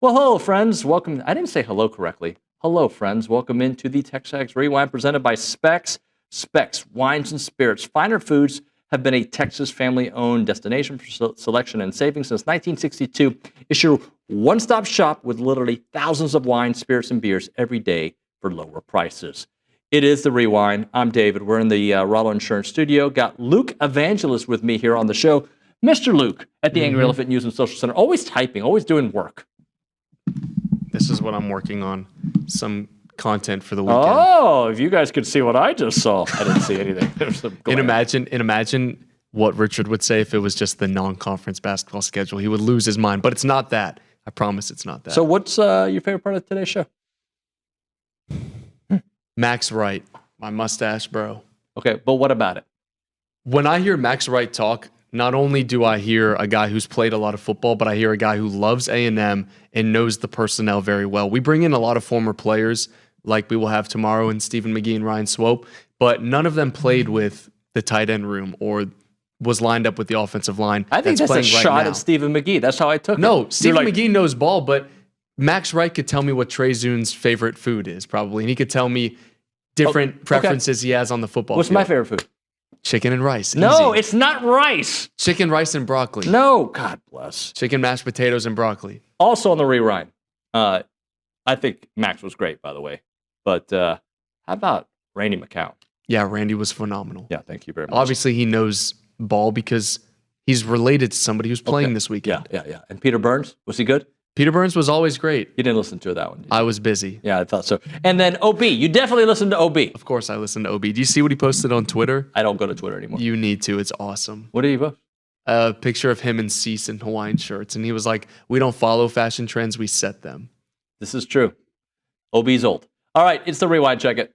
Well, hello, friends. Welcome. I didn't say hello correctly. Hello, friends. Welcome into the TexAgs Rewind presented by Specs. Specs, wines and spirits. Finer Foods have been a Texas family-owned destination for selection and savings since 1962. It's your one-stop shop with literally thousands of wines, spirits, and beers every day for lower prices. It is the Rewind. I'm David. We're in the Rollo Insurance Studio. Got Luke Evangelist with me here on the show. Mr. Luke at the Angry Elephant News and Social Center. Always typing, always doing work. This is what I'm working on. Some content for the weekend. Oh, if you guys could see what I just saw. I didn't see anything. There's some glare. And imagine what Richard would say if it was just the non-conference basketball schedule. He would lose his mind, but it's not that. I promise it's not that. So what's your favorite part of today's show? Max Wright, my mustache bro. Okay, but what about it? When I hear Max Wright talk, not only do I hear a guy who's played a lot of football, but I hear a guy who loves A&M and knows the personnel very well. We bring in a lot of former players, like we will have tomorrow, and Stephen McGee and Ryan Swope, but none of them played with the tight end room or was lined up with the offensive line. I think that's a shot at Stephen McGee. That's how I took it. No, Stephen McGee knows ball, but Max Wright could tell me what Trey Zune's favorite food is, probably, and he could tell me different preferences he has on the football What's field. my favorite food? Chicken and rice. No, Easy. it's not rice. Chicken, rice, and broccoli. No, God bless. Chicken, mashed potatoes, and broccoli. Also on the Rewind, I think Max was great, by the way. But how about Randy McCown? Yeah, Randy was phenomenal. Yeah, thank you very much. Obviously, he knows ball because he's related to somebody who's playing this weekend. Yeah. And Peter Burns, was he good? Peter Burns was always great. You didn't listen to that one, did you? I was busy. Yeah, I thought so. And then OB, you definitely listened to OB. Of course, I listened to OB. Do you see what he posted on Twitter? I don't go to Twitter anymore. You need to. It's awesome. What did he post? A picture of him in Cease in Hawaiian shirts. And he was like, we don't follow fashion trends, we set them. This is true. OB's old. All right, it's the Rewind. Check it.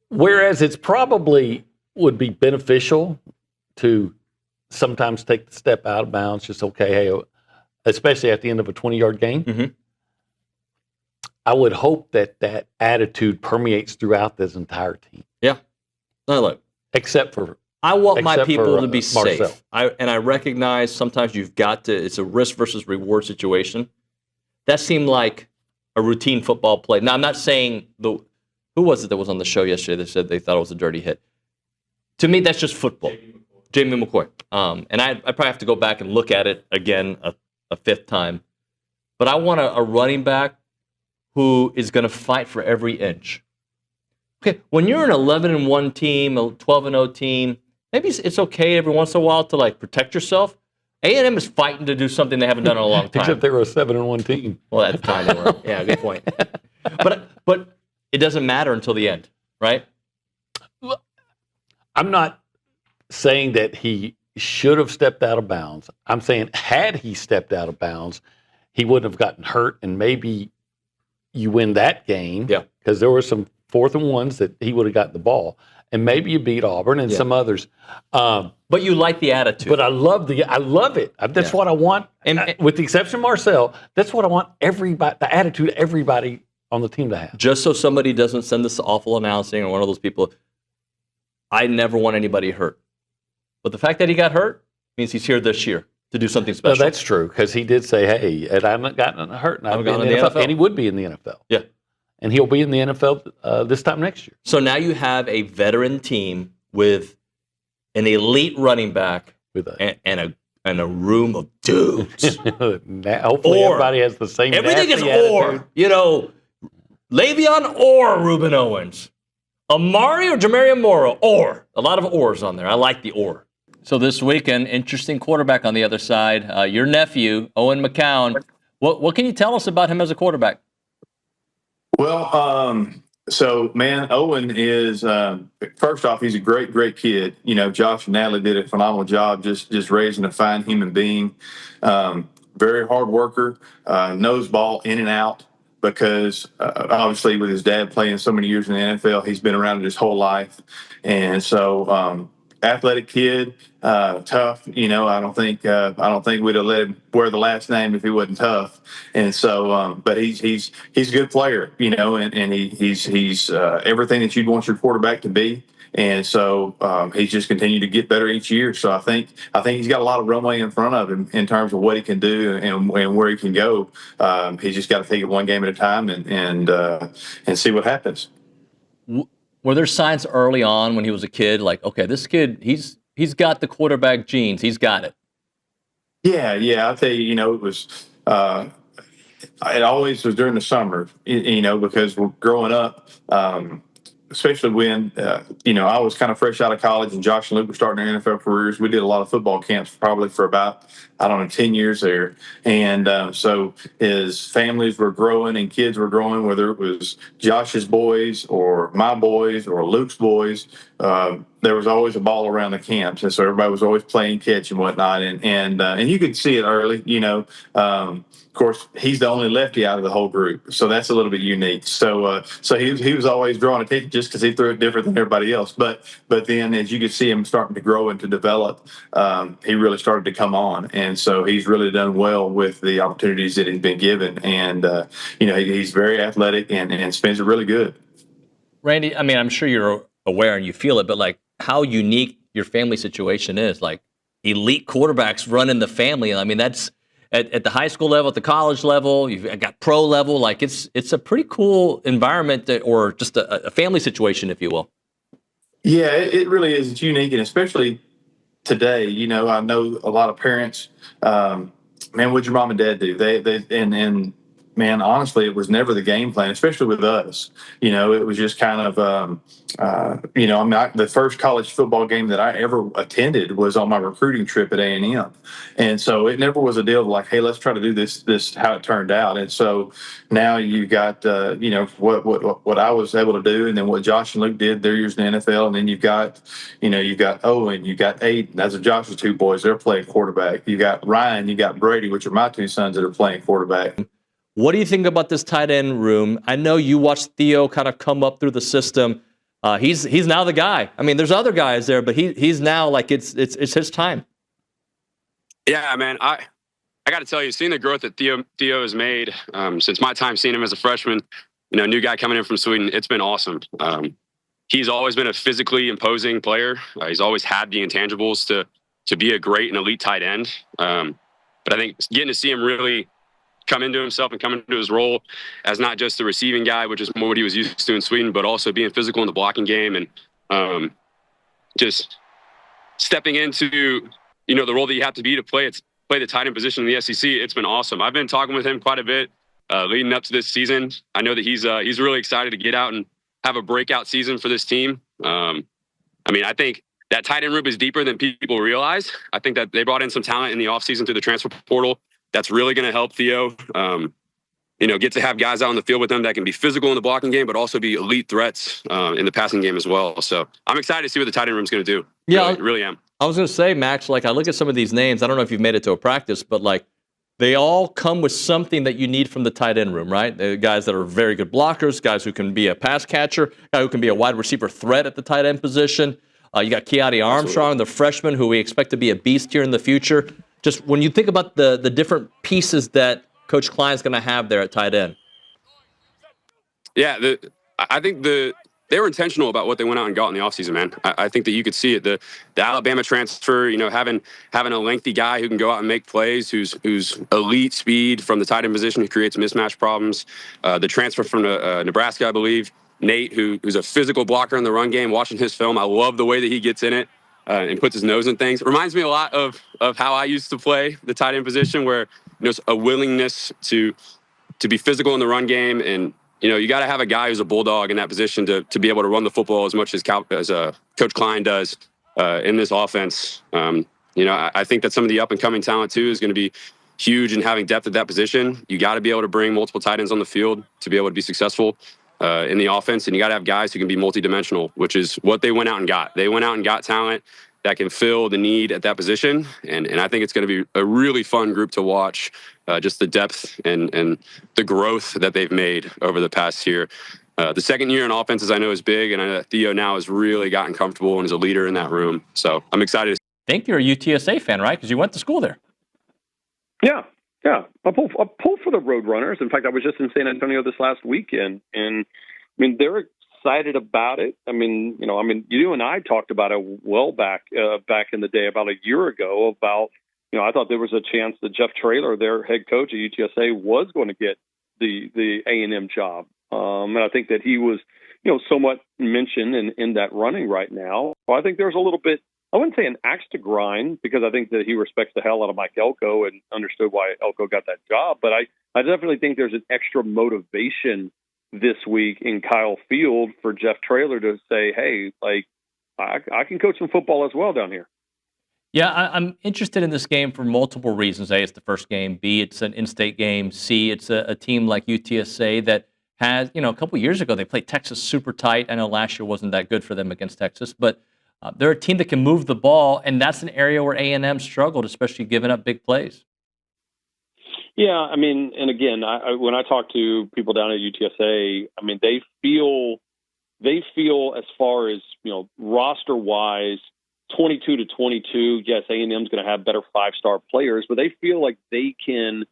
Whereas it's probably would be beneficial to sometimes take the step out of bounds, just hey, especially at the end of a 20-yard game. Mm-hmm. I would hope that attitude permeates throughout this entire team. Yeah. No, look. Except for I want my people to be Marcel. safe. I recognize sometimes you've got to, it's a risk versus reward situation. That seemed like a routine football play. Now, I'm not saying who was it that was on the show yesterday that said they thought it was a dirty hit? To me, that's just football. Jamie McCoy. And I probably have to go back and look at it again a fifth time. But I want a running back who is going to fight for every inch. Okay, when you're an 11-1 team, a 12-0 team, maybe it's okay every once in a while to like protect yourself. A&M is fighting to do something they haven't done in a long time. Except they were a 7-1 team. Well, at the time they were. Yeah, good point. But it doesn't matter until the end, right? I'm not saying that he should have stepped out of bounds. I'm saying had he stepped out of bounds, he wouldn't have gotten hurt, and maybe you win that game. Yeah. Because there were some 4th and 1s that he would have gotten the ball, and maybe you beat Auburn and some others. But you like the attitude. But I love it. That's what I want. And with the exception of Marcel, that's what I want everybody, the attitude of everybody on the team to have. Just so somebody doesn't send this awful announcing or one of those people, I never want anybody hurt. But the fact that he got hurt means he's here this year to do something special. No, that's true, because he did say, hey, and I haven't gotten hurt, and I've been in the NFL. And he would be in the NFL. Yeah. And he'll be in the NFL this time next year. So now you have a veteran team with an elite running back and a room of dudes. Hopefully everybody has the same everything is attitude. or. You know, Le'Veon or Reuben Owens. Amari or Jamaria Morrow, or. A lot of ors on there. I like the or. So this weekend, interesting quarterback on the other side. Your nephew, Olin Buchanan. What can you tell us about him as a quarterback? Well, Owen is, first off, he's a great kid. You know, Josh and Natalie did a phenomenal job just raising a fine human being. Very hard worker, knows ball in and out. Because obviously with his dad playing so many years in the NFL, he's been around it his whole life. And so athletic kid, tough, you know, I don't think we'd have let him wear the last name if he wasn't tough. And so, but he's a good player, you know, and he's everything that you'd want your quarterback to be. And so he's just continued to get better each year. So I think he's got a lot of runway in front of him in terms of what he can do and where he can go. He's just got to take it one game at a time and see what happens. Were there signs early on when he was a kid, like, okay, this kid, he's got the quarterback genes, he's got it? Yeah. I'll tell you, it was. It always was during the summer, because growing up, especially when, I was kind of fresh out of college and Josh and Luke were starting their NFL careers. We did a lot of football camps probably for about, 10 years there. And so his families were growing and kids were growing, whether it was Josh's boys or my boys or Luke's boys. There was always a ball around the camps. And so everybody was always playing catch and whatnot. And you could see it early, of course, he's the only lefty out of the whole group, so that's a little bit unique. So he was always drawing attention just because he threw it different than everybody else. But then as you could see him starting to grow and to develop, he really started to come on, and so he's really done well with the opportunities that he's been given. And he's very athletic and spins it really good. Randy, I mean, I'm sure you're aware and you feel it, but like how unique your family situation is, like elite quarterbacks running the family. I mean, that's. At the high school level, at the college level, you've got pro level. Like it's a pretty cool environment, or just a family situation, if you will. Yeah, it really is. It's unique, and especially today. I know a lot of parents. Man, what'd your mom and dad do? And man, honestly, it was never the game plan, especially with us. It was just kind of. The first college football game that I ever attended was on my recruiting trip at A&M. And so it never was a deal of like, hey, let's try to do this how it turned out. And so now you got, what I was able to do, and then what Josh and Luke did their years in the NFL. And then you've got Owen, you got Aiden. Those are Josh's two boys. They're playing quarterback. You got Ryan, you got Brady, which are my two sons that are playing quarterback. What do you think about this tight end room? I know you watched Theo kind of come up through the system. He's now the guy. I mean, there's other guys there, but he's now like it's his time. Yeah, man. I got to tell you, seeing the growth that Theo has made since my time seeing him as a freshman, new guy coming in from Sweden, it's been awesome. He's always been a physically imposing player. He's always had the intangibles to be a great and elite tight end. But I think getting to see him really come into himself and come into his role as not just the receiving guy, which is more what he was used to in Sweden, but also being physical in the blocking game and just stepping into the role that you have to be to play the tight end position in the SEC. It's been awesome. I've been talking with him quite a bit leading up to this season. I know that he's really excited to get out and have a breakout season for this team. I think that tight end room is deeper than people realize. I think that they brought in some talent in the offseason through the transfer portal. That's really going to help Theo, get to have guys out on the field with them that can be physical in the blocking game, but also be elite threats in the passing game as well. So I'm excited to see what the tight end room is going to do. Yeah, really am. I was going to say, Max, like I look at some of these names. I don't know if you've made it to a practice, but like they all come with something that you need from the tight end room, right? They're guys that are very good blockers, guys who can be a pass catcher, guy who can be a wide receiver threat at the tight end position. You got Keati Armstrong, the freshman, who we expect to be a beast here in the future. Just when you think about the different pieces that Coach Klein's going to have there at tight end. Yeah, I think they were intentional about what they went out and got in the offseason, man. I think that you could see it. The Alabama transfer, having a lengthy guy who can go out and make plays, who's elite speed from the tight end position, who creates mismatch problems. The transfer from Nebraska, I believe, Nate, who's a physical blocker in the run game. Watching his film, I love the way that he gets in it. And puts his nose in things. It reminds me a lot of how I used to play the tight end position, where a willingness to be physical in the run game, and you got to have a guy who's a bulldog in that position to be able to run the football as much as Coach Klein does in this offense. I think that some of the up and coming talent too is going to be huge in having depth at that position. You got to be able to bring multiple tight ends on the field to be able to be successful in the offense, and you got to have guys who can be multidimensional, which is what they went out and got. They went out and got talent that can fill the need at that position, and I think it's going to be a really fun group to watch, just the depth and the growth that they've made over the past year. The second year in offenses I know is big, and Theo now has really gotten comfortable and is a leader in that room. So I'm excited. I think you're a UTSA fan, right? Because you went to school there. Yeah. I pull for the Roadrunners. In fact, I was just in San Antonio this last weekend, and they're excited about it. I mean, you and I talked about it back in the day, about a year ago, about, I thought there was a chance that Jeff Traylor, their head coach at UTSA, was going to get the A&M job. And I think that he was, somewhat mentioned in that running right now. Well, I think there's a little bit, I wouldn't say an axe to grind, because I think that he respects the hell out of Mike Elko and understood why Elko got that job. But I definitely think there's an extra motivation this week in Kyle Field for Jeff Traylor to say, hey, like, I can coach some football as well down here. Yeah, I'm interested in this game for multiple reasons. A, it's the first game. B, it's an in-state game. C, it's a team like UTSA that has, a couple years ago, they played Texas super tight. I know last year wasn't that good for them against Texas, but they're a team that can move the ball, and that's an area where A&M struggled, especially giving up big plays. Yeah, I mean, and again, when I talk to people down at UTSA, I mean, they feel as far as, roster-wise, 22 to 22, yes, A&M's going to have better five-star players, but they feel like they can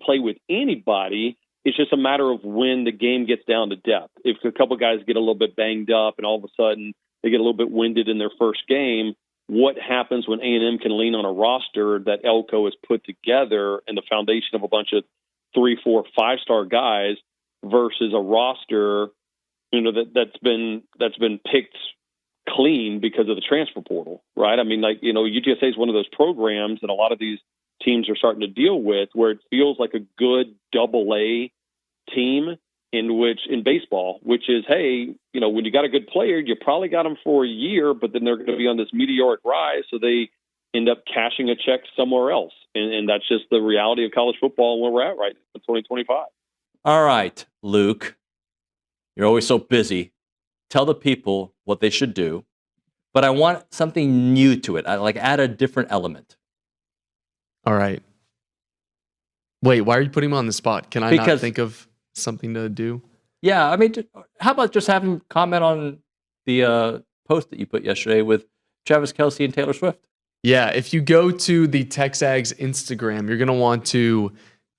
play with anybody. It's just a matter of when the game gets down to depth. If a couple guys get a little bit banged up and all of a sudden they get a little bit winded in their first game, what happens when A&M can lean on a roster that Elko has put together and the foundation of a bunch of 3, 4, 5-star guys versus a roster, that's been picked clean because of the transfer portal, right? I mean, UTSA is one of those programs that a lot of these teams are starting to deal with, where it feels like a good AA team in baseball, which is, hey, when you got a good player, you probably got them for a year, but then they're going to be on this meteoric rise, so they end up cashing a check somewhere else. And that's just the reality of college football and where we're at right now in 2025. All right, Luke, you're always so busy. Tell the people what they should do, but I want something new to it. I add a different element. All right. Wait, why are you putting him on the spot? Can I not think of something to do? Yeah, I mean, how about just have him comment on the post that you put yesterday with Travis Kelce and Taylor Swift? Yeah, if you go to the TexAgs Instagram, you're going to want to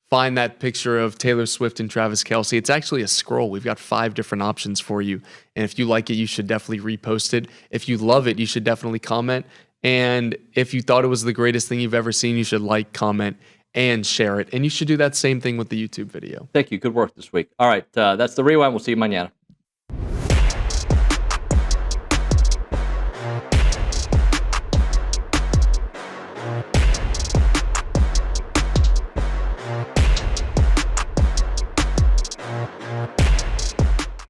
find that picture of Taylor Swift and Travis Kelce. It's actually a scroll. We've got 5 different options for you. And if you like it, you should definitely repost it. If you love it, you should definitely comment. And if you thought it was the greatest thing you've ever seen, you should like, comment, and share it. And you should do that same thing with the YouTube video. Thank you. Good work this week. All right. That's the Rewind. We'll see you mañana.